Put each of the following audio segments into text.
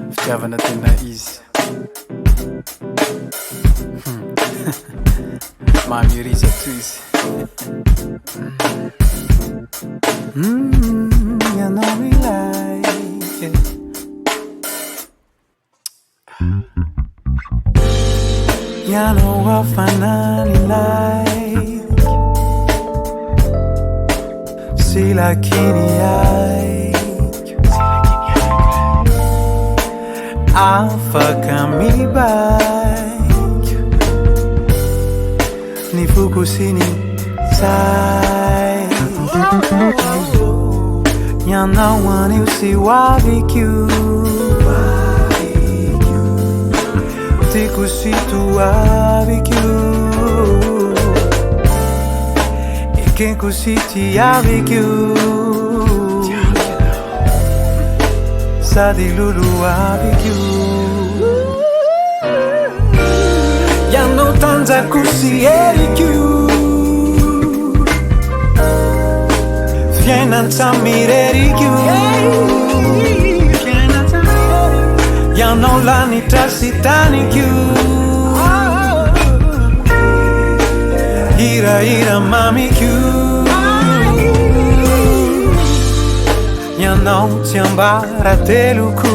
Fitiavana tena izy mahamirizako toy izy Ianao Ilaiko Ianao hafanana ilaiko Sila kini aiko Afaka mibaiko Ni fukusini sai Ianao ani usiwaviko Tiku situ avec you Et quelque siti avec you Ça dit loulou avec you Ianao tanza kusi avec you Fiena samire avec you Ianao lanitra sitaniku Hira mamiku Ianao tiambarateloko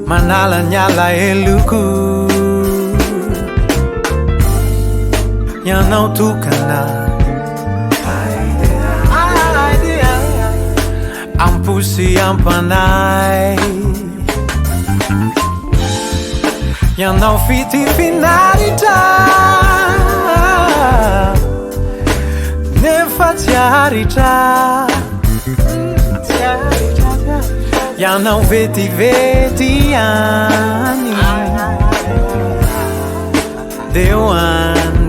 Manala-nyala eluku Ianao tokana Ampusi ampanay Ianao fity finaritra Nefa tsy haritra Ianao vetivety any Deu an